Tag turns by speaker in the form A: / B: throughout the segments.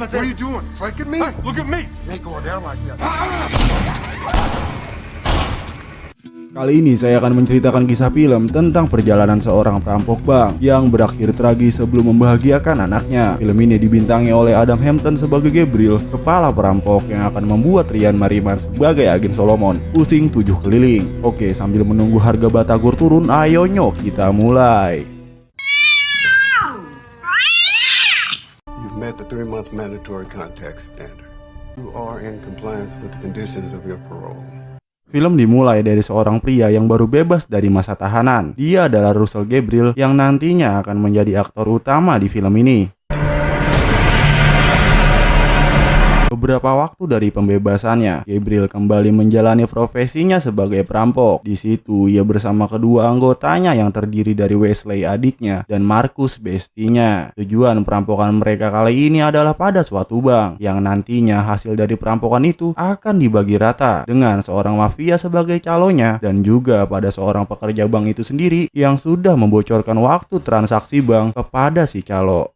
A: What are you doing? Flanking me? Look at me! You ain't going down like that.
B: Kali ini saya akan menceritakan kisah film tentang perjalanan seorang perampok bank yang berakhir tragis sebelum membahagiakan anaknya. Film ini dibintangi oleh Adam Hampton sebagai Gabriel, kepala perampok yang akan membuat Ryan Merriman sebagai agen Solomon pusing 7 keliling. Oke, sambil menunggu harga batagor turun, ayo nyok kita mulai.
C: You've met the 3-month mandatory contact standard. You are in compliance with the conditions of your parole.
B: Film dimulai dari seorang pria yang baru bebas dari masa tahanan. Dia adalah Russell Gabriel yang nantinya akan menjadi aktor utama di film ini. Beberapa waktu dari pembebasannya, Gabriel kembali menjalani profesinya sebagai perampok. Di situ ia bersama kedua anggotanya yang terdiri dari Wesley adiknya dan Marcus bestinya. Tujuan perampokan mereka kali ini adalah pada suatu bank yang nantinya hasil dari perampokan itu akan dibagi rata dengan seorang mafia sebagai calonnya dan juga pada seorang pekerja bank itu sendiri yang sudah membocorkan waktu transaksi bank kepada si calo.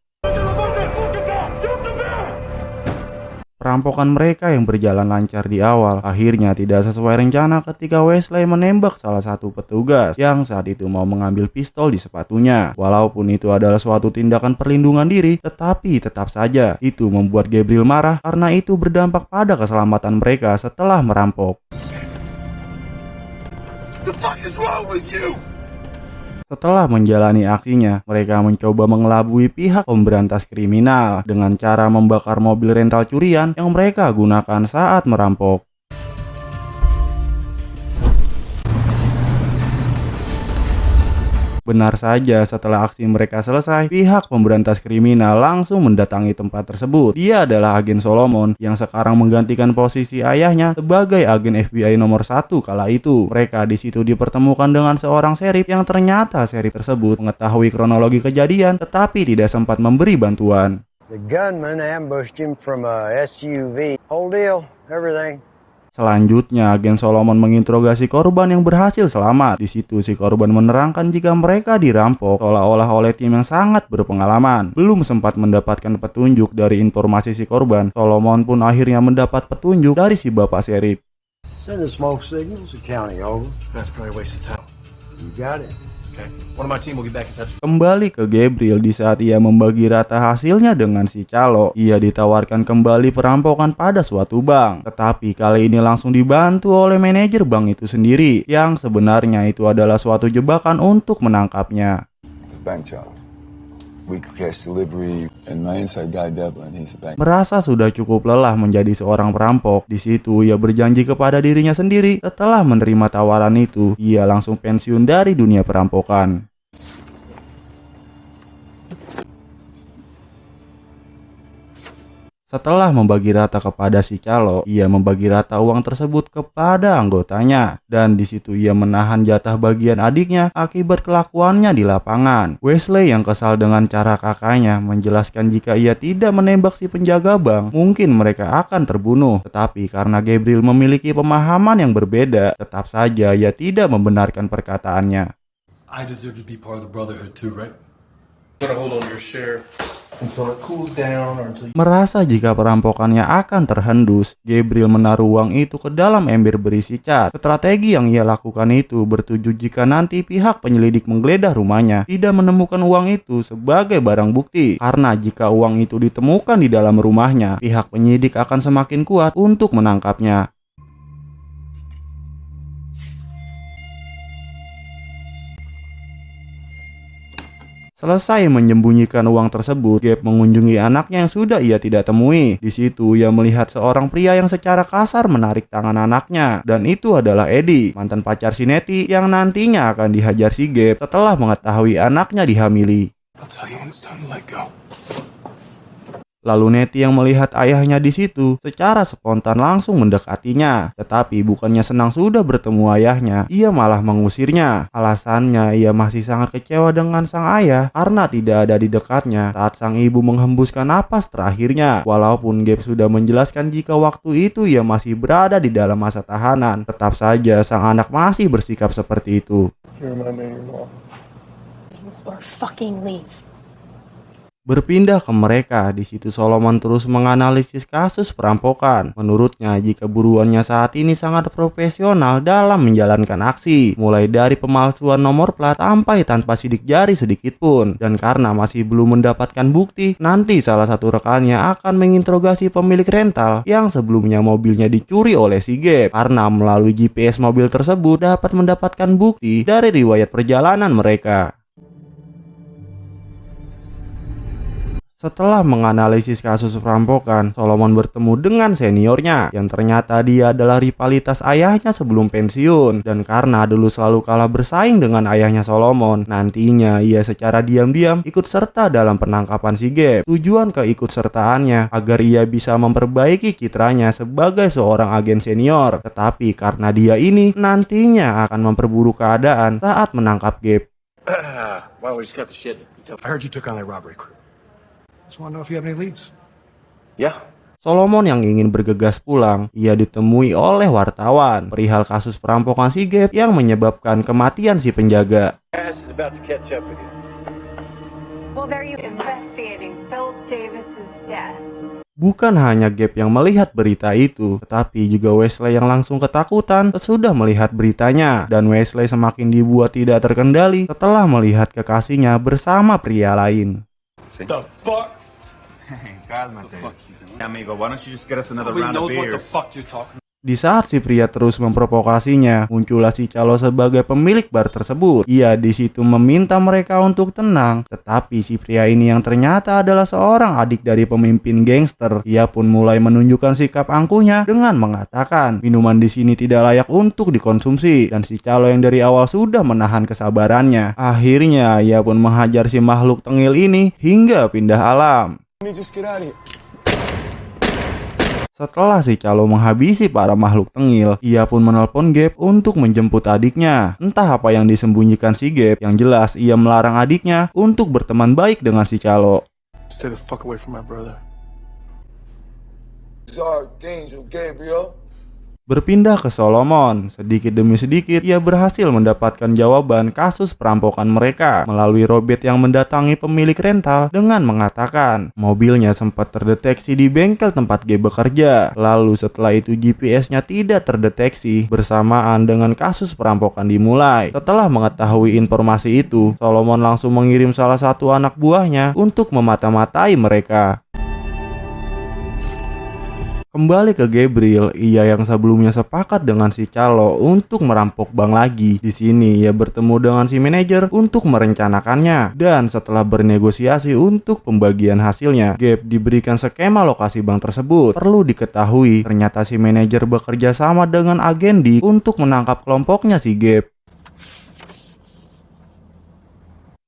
B: Perampokan mereka yang berjalan lancar di awal akhirnya tidak sesuai rencana ketika Wesley menembak salah satu petugas yang saat itu mau mengambil pistol di sepatunya. Walaupun itu adalah suatu tindakan perlindungan diri, tetapi tetap saja itu membuat Gabriel marah karena itu berdampak pada keselamatan mereka setelah merampok.
A: The fuck is wrong with you?
B: Setelah menjalani aksinya, mereka mencoba mengelabui pihak pemberantas kriminal dengan cara membakar mobil rental curian yang mereka gunakan saat merampok. Benar saja, setelah aksi mereka selesai, pihak pemberantas kriminal langsung mendatangi tempat tersebut. Dia adalah agen Solomon yang sekarang menggantikan posisi ayahnya sebagai agen FBI nomor 1 kala itu. Mereka di situ dipertemukan dengan seorang sheriff yang ternyata sheriff tersebut mengetahui kronologi kejadian tetapi tidak sempat memberi bantuan.
D: The gunman ambushed him from a SUV. Whole deal, everything.
B: Selanjutnya, agen Solomon menginterogasi korban yang berhasil selamat. Di situ si korban menerangkan jika mereka dirampok seolah-olah oleh tim yang sangat berpengalaman. Belum sempat mendapatkan petunjuk dari informasi si korban, Solomon pun akhirnya mendapat petunjuk dari si bapak sheriff.
D: Send the smoke signals to county, over.
A: That's probably a waste of time.
D: You got it.
A: Okay. One of my team will get back in touch.
B: Kembali ke Gabriel di saat ia membagi rata hasilnya dengan si calo. Ia ditawarkan kembali perampokan pada suatu bank. Tetapi kali ini langsung dibantu oleh manajer bank itu sendiri. Yang sebenarnya itu adalah suatu jebakan untuk menangkapnya.
E: Bank job. Weekly cash delivery, and my inside guy Devlin, he's a bank.
B: Merasa sudah cukup lelah menjadi seorang perampok, di situ ia berjanji kepada dirinya sendiri. Setelah menerima tawaran itu, ia langsung pensiun dari dunia perampokan. Setelah membagi rata kepada si calo, ia membagi rata uang tersebut kepada anggotanya. Dan di situ ia menahan jatah bagian adiknya akibat kelakuannya di lapangan. Wesley yang kesal dengan cara kakaknya menjelaskan jika ia tidak menembak si penjaga bank, mungkin mereka akan terbunuh. Tetapi karena Gabriel memiliki pemahaman yang berbeda, tetap saja ia tidak membenarkan perkataannya.
A: I deserve to be part of the brotherhood too, right? I'm gonna hold on to your share until it cools down or until you...
B: Merasa jika perampokannya akan terhendus, Gabriel menaruh uang itu ke dalam ember berisi cat. Strategi yang ia lakukan itu bertuju jika nanti pihak penyelidik menggeledah rumahnya tidak menemukan uang itu sebagai barang bukti. Karena jika uang itu ditemukan di dalam rumahnya, pihak penyidik akan semakin kuat untuk menangkapnya. Selesai menyembunyikan uang tersebut, Gabe mengunjungi anaknya yang sudah ia tidak temui. Di situ ia melihat seorang pria yang secara kasar menarik tangan anaknya, dan itu adalah Eddie, mantan pacar si Nettie yang nantinya akan dihajar si Gabe setelah mengetahui anaknya dihamili.
A: I'll tell you when it's time to let go.
B: Lalu Nettie yang melihat ayahnya di situ secara spontan langsung mendekatinya. Tetapi bukannya senang sudah bertemu ayahnya, ia malah mengusirnya. Alasannya ia masih sangat kecewa dengan sang ayah karena tidak ada di dekatnya saat sang ibu menghembuskan napas terakhirnya. Walaupun Gabe sudah menjelaskan jika waktu itu ia masih berada di dalam masa tahanan, tetap saja sang anak masih bersikap seperti itu.
A: You're my name, Mom.
F: Or fucking leave.
B: Berpindah ke mereka, di situ Solomon terus menganalisis kasus perampokan. Menurutnya, jika buruannya saat ini sangat profesional dalam menjalankan aksi, mulai dari pemalsuan nomor plat sampai tanpa sidik jari sedikit pun. Dan karena masih belum mendapatkan bukti, nanti salah satu rekannya akan menginterogasi pemilik rental yang sebelumnya mobilnya dicuri oleh si Gabe. Karena melalui GPS mobil tersebut dapat mendapatkan bukti dari riwayat perjalanan mereka. Setelah menganalisis kasus perampokan, Solomon bertemu dengan seniornya yang ternyata dia adalah rivalitas ayahnya sebelum pensiun. Dan karena dulu selalu kalah bersaing dengan ayahnya Solomon, nantinya ia secara diam-diam ikut serta dalam penangkapan si Gabe. Tujuan keikutsertaannya agar ia bisa memperbaiki citranya sebagai seorang agen senior. Tetapi karena dia ini nantinya akan memperburuk keadaan saat menangkap Gabe.
A: Why don't we just cut the shit? I heard you took on that robbery crew. Just want to know if you have any leads. Yeah.
B: Solomon yang ingin bergegas pulang, ia ditemui oleh wartawan perihal kasus perampokan si Gabe yang menyebabkan kematian si penjaga.
F: Well, they're investigating Phil Davis's death.
B: Bukan hanya Gabe yang melihat berita itu, tetapi juga Wesley yang langsung ketakutan sesudah melihat beritanya. Dan Wesley semakin dibuat tidak terkendali setelah melihat kekasihnya bersama pria lain.
A: The fuck?
G: Cálmate. Amigo, why don't you just get us another round of beers?
A: What the fuck you're talking.
B: Di saat si pria terus memprovokasinya, muncullah si calo sebagai pemilik bar tersebut. Ia di situ meminta mereka untuk tenang, tetapi si pria ini yang ternyata adalah seorang adik dari pemimpin gangster. Ia pun mulai menunjukkan sikap angkuhnya dengan mengatakan minuman di sini tidak layak untuk dikonsumsi, dan si calo yang dari awal sudah menahan kesabarannya. Akhirnya ia pun menghajar si makhluk tengil ini hingga pindah alam. Setelah si calo menghabisi para makhluk tengil, ia pun menelpon Gabe untuk menjemput adiknya. Entah apa yang disembunyikan si Gabe, yang jelas ia melarang adiknya untuk berteman baik dengan si calo.
A: Stay the fuck away from my brother.
E: Archangel Gabriel.
B: Berpindah ke Solomon, sedikit demi sedikit ia berhasil mendapatkan jawaban kasus perampokan mereka melalui Robert yang mendatangi pemilik rental dengan mengatakan mobilnya sempat terdeteksi di bengkel tempat Gabe bekerja. Lalu setelah itu GPS-nya tidak terdeteksi bersamaan dengan kasus perampokan dimulai. Setelah mengetahui informasi itu, Solomon langsung mengirim salah satu anak buahnya untuk memata-matai mereka. Kembali ke Gabriel, ia yang sebelumnya sepakat dengan si calo untuk merampok bank lagi. Di sini ia bertemu dengan si manajer untuk merencanakannya. Dan setelah bernegosiasi untuk pembagian hasilnya, Gabe diberikan skema lokasi bank tersebut. Perlu diketahui, ternyata si manajer bekerja sama dengan agen Dick untuk menangkap kelompoknya si Gabe.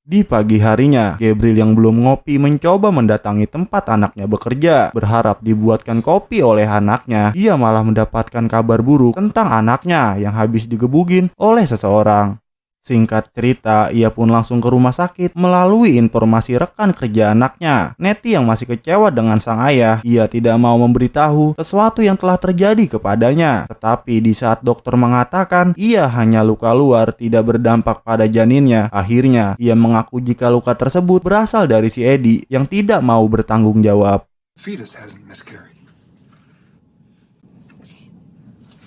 B: Di pagi harinya, Gabriel yang belum ngopi mencoba mendatangi tempat anaknya bekerja. Berharap dibuatkan kopi oleh anaknya, ia malah mendapatkan kabar buruk tentang anaknya yang habis digebugin oleh seseorang. Singkat cerita, ia pun langsung ke rumah sakit melalui informasi rekan kerja anaknya. Nettie yang masih kecewa dengan sang ayah, ia tidak mau memberitahu sesuatu yang telah terjadi kepadanya. Tetapi di saat dokter mengatakan ia hanya luka luar tidak berdampak pada janinnya, akhirnya ia mengaku jika luka tersebut berasal dari si Eddie yang tidak mau bertanggung jawab.
A: Fetus hasn't miscarried.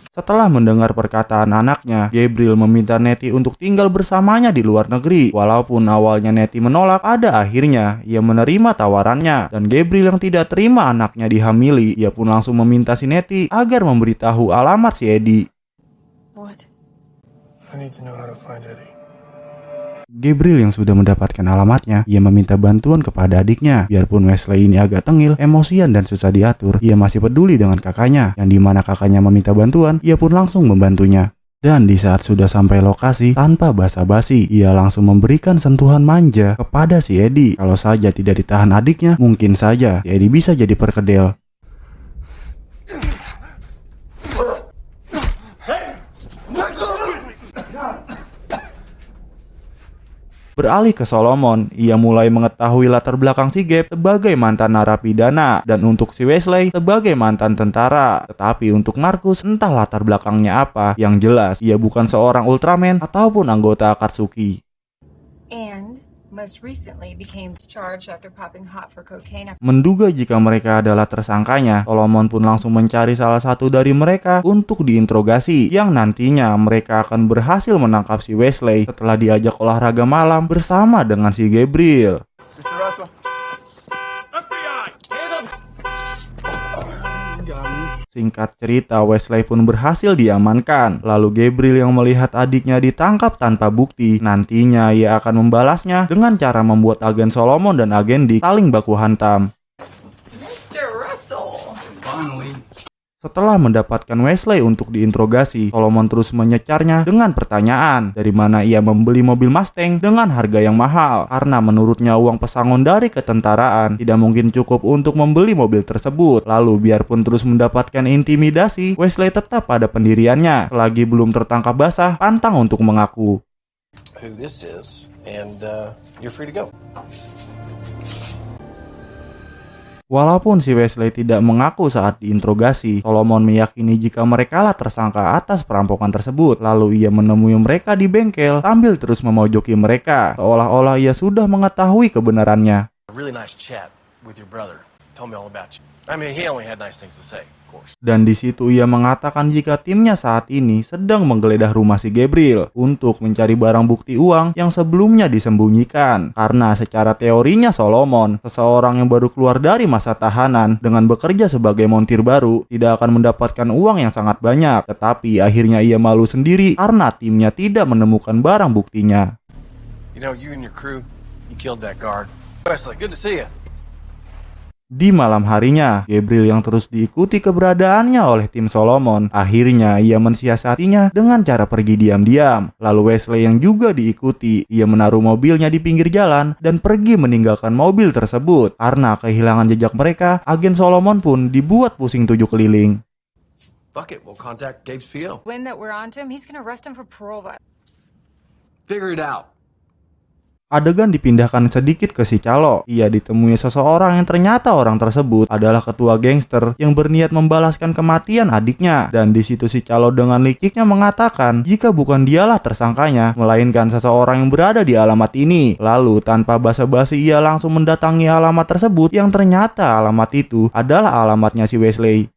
B: Setelah mendengar perkataan anaknya, Gabriel meminta Nettie untuk tinggal bersamanya di luar negeri. Walaupun awalnya Nettie menolak, pada akhirnya ia menerima tawarannya. Dan Gabriel yang tidak terima anaknya dihamili, ia pun langsung meminta si Nettie agar memberitahu alamat si Eddie.
F: What?
A: I need to know how to find Eddie.
B: Gabriel yang sudah mendapatkan alamatnya, ia meminta bantuan kepada adiknya. Biarpun Wesley ini agak tengil, emosian dan susah diatur, ia masih peduli dengan kakaknya. Yang dimana kakaknya meminta bantuan, ia pun langsung membantunya. Dan di saat sudah sampai lokasi, tanpa basa-basi, ia langsung memberikan sentuhan manja kepada si Eddie. Kalau saja tidak ditahan adiknya, mungkin saja si Eddie bisa jadi perkedel. Beralih ke Solomon, ia mulai mengetahui latar belakang si Gabe sebagai mantan narapidana dan untuk si Wesley sebagai mantan tentara. Tetapi untuk Marcus entah latar belakangnya apa, yang jelas ia bukan seorang Ultraman ataupun anggota Akatsuki.
F: And most recently became charged after popping hot for cocaine.
B: Menduga jika mereka adalah tersangkanya, Solomon pun langsung mencari salah satu dari mereka untuk diinterogasi, yang nantinya mereka akan berhasil menangkap si Wesley setelah diajak olahraga malam bersama dengan si Gabriel.
G: Mr. Russell.
B: Singkat cerita, Wesley pun berhasil diamankan. Lalu Gabriel yang melihat adiknya ditangkap tanpa bukti, nantinya ia akan membalasnya dengan cara membuat agen Solomon dan agen Dick saling baku hantam.
F: Mr. Russell.
A: Finally.
B: Setelah mendapatkan Wesley untuk diinterogasi, Solomon terus menyecarnya dengan pertanyaan dari mana ia membeli mobil Mustang dengan harga yang mahal, karena menurutnya uang pesangon dari ketentaraan tidak mungkin cukup untuk membeli mobil tersebut. Lalu biarpun terus mendapatkan intimidasi, Wesley tetap pada pendiriannya. Selagi belum tertangkap basah, pantang untuk mengaku.
H: Who this is, and you're free to go.
B: Walaupun si Wesley tidak mengaku saat diinterogasi, Solomon meyakini jika merekalah tersangka atas perampokan tersebut. Lalu ia menemui mereka di bengkel sambil terus memojoki mereka, seolah-olah ia sudah mengetahui kebenarannya.
H: A really nice chat with your brother. Told me all about you. I mean, he only had nice things to say, of course.
B: Dan di situ ia mengatakan jika timnya saat ini sedang menggeledah rumah si Gabriel untuk mencari barang bukti uang yang sebelumnya disembunyikan. Karena secara teorinya Solomon, seseorang yang baru keluar dari masa tahanan dengan bekerja sebagai montir baru, tidak akan mendapatkan uang yang sangat banyak. Tetapi akhirnya ia malu sendiri karena timnya tidak menemukan barang buktinya.
H: You know, you and your crew, you killed that guard. Wesley, good to see you.
B: Di malam harinya, Gabriel yang terus diikuti keberadaannya oleh tim Solomon, akhirnya ia mensiasatinya dengan cara pergi diam-diam. Lalu Wesley yang juga diikuti, ia menaruh mobilnya di pinggir jalan dan pergi meninggalkan mobil tersebut. Karena kehilangan jejak mereka, agen Solomon pun dibuat pusing 7 keliling.
H: Fuck it, we'll contact Gabe's PO.
F: When that we're onto him, he's gonna arrest him for parole violation.
H: Figure it out.
B: Adegan dipindahkan sedikit ke si Calo. Ia ditemui seseorang yang ternyata orang tersebut adalah ketua gangster yang berniat membalaskan kematian adiknya. Dan di situ si Calo dengan liciknya mengatakan jika bukan dialah tersangkanya, melainkan seseorang yang berada di alamat ini. Lalu tanpa basa-basi ia langsung mendatangi alamat tersebut yang ternyata alamat itu adalah alamatnya si Wesley.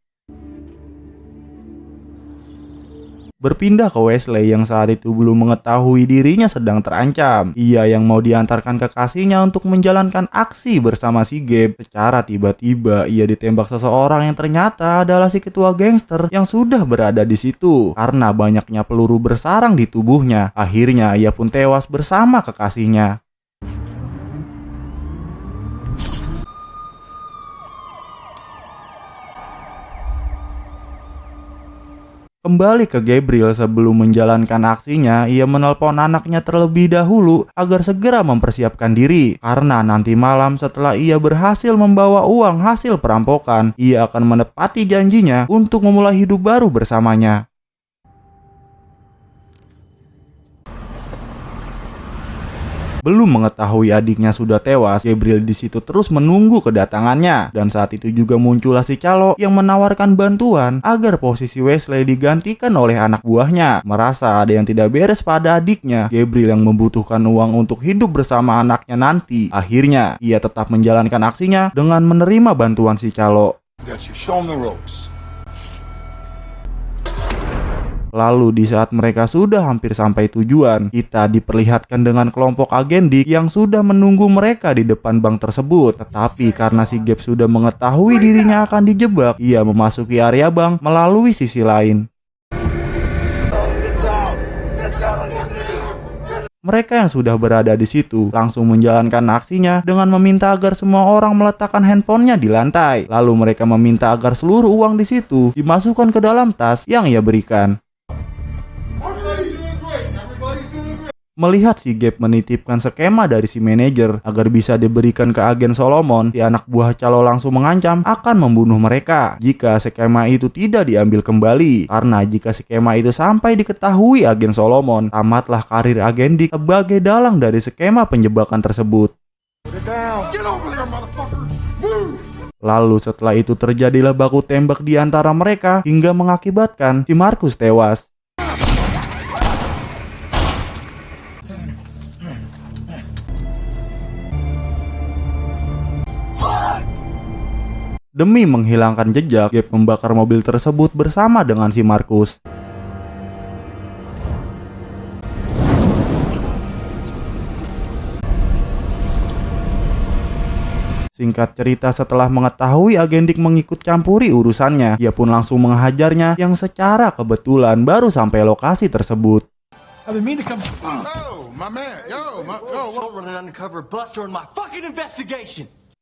B: Berpindah ke Wesley yang saat itu belum mengetahui dirinya sedang terancam. Ia yang mau diantarkan kekasihnya untuk menjalankan aksi bersama si Gabe. Secara tiba-tiba ia ditembak seseorang yang ternyata adalah si ketua gangster yang sudah berada di situ. Karena banyaknya peluru bersarang di tubuhnya, akhirnya ia pun tewas bersama kekasihnya. Kembali ke Gabriel sebelum menjalankan aksinya, ia menelpon anaknya terlebih dahulu agar segera mempersiapkan diri. Karena nanti malam setelah ia berhasil membawa uang hasil perampokan, ia akan menepati janjinya untuk memulai hidup baru bersamanya. Belum mengetahui adiknya sudah tewas, Gabriel di situ terus menunggu kedatangannya. Dan saat itu juga muncullah si Calo yang menawarkan bantuan agar posisi Wesley digantikan oleh anak buahnya. Merasa ada yang tidak beres pada adiknya, Gabriel yang membutuhkan uang untuk hidup bersama anaknya nanti. Akhirnya, ia tetap menjalankan aksinya dengan menerima bantuan si Calo. Lalu di saat mereka sudah hampir sampai tujuan, kita diperlihatkan dengan kelompok agen Dick yang sudah menunggu mereka di depan bank tersebut. Tetapi karena si Gabe sudah mengetahui dirinya akan dijebak, ia memasuki area bank melalui sisi lain. Mereka yang sudah berada di situ langsung menjalankan aksinya dengan meminta agar semua orang meletakkan handphonenya di lantai. Lalu mereka meminta agar seluruh uang di situ dimasukkan ke dalam tas yang ia berikan. Melihat si Gabe menitipkan skema dari si manajer agar bisa diberikan ke agen Solomon, si anak buah Calo langsung mengancam akan membunuh mereka jika skema itu tidak diambil kembali. Karena jika skema itu sampai diketahui agen Solomon, tamatlah karir agen Dick sebagai dalang dari skema penjebakan tersebut. Lalu setelah itu terjadilah baku tembak di antara mereka hingga mengakibatkan si Marcus tewas. Demi menghilangkan jejak, Gabe membakar mobil tersebut bersama dengan si Marcus. Singkat cerita, setelah mengetahui agen Dick mengikut campuri urusannya, dia pun langsung menghajarnya yang secara kebetulan baru sampai lokasi tersebut.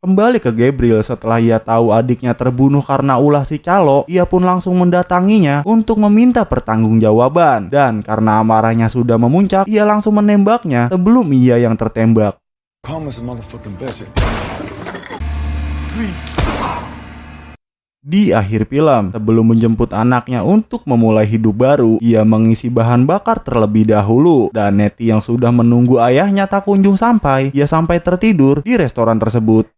B: Kembali ke Gabriel setelah ia tahu adiknya terbunuh karena ulah si calo, ia pun langsung mendatanginya untuk meminta pertanggungjawaban. Dan karena amarahnya sudah memuncak, ia langsung menembaknya sebelum ia yang tertembak. Di akhir film, sebelum menjemput anaknya untuk memulai hidup baru, ia mengisi bahan bakar terlebih dahulu. Dan Nettie yang sudah menunggu ayahnya tak kunjung sampai. Ia sampai tertidur di restoran tersebut.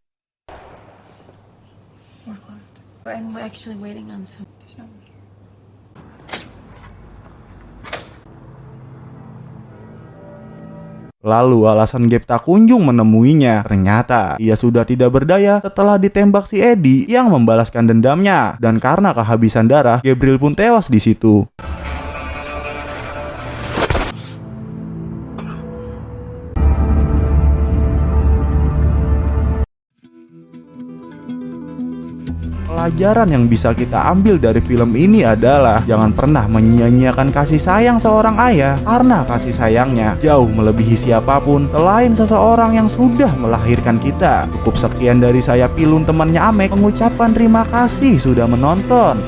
B: Lalu alasan Gabe tak kunjung menemuinya, ternyata ia sudah tidak berdaya setelah ditembak si Eddie yang membalaskan dendamnya. Dan karena kehabisan darah, Gabriel pun tewas di situ. Pelajaran yang bisa kita ambil dari film ini adalah jangan pernah menyia-nyiakan kasih sayang seorang ayah, karena kasih sayangnya jauh melebihi siapapun selain seseorang yang sudah melahirkan kita. Cukup sekian dari saya, Pilun temannya Amek, mengucapkan terima kasih sudah menonton.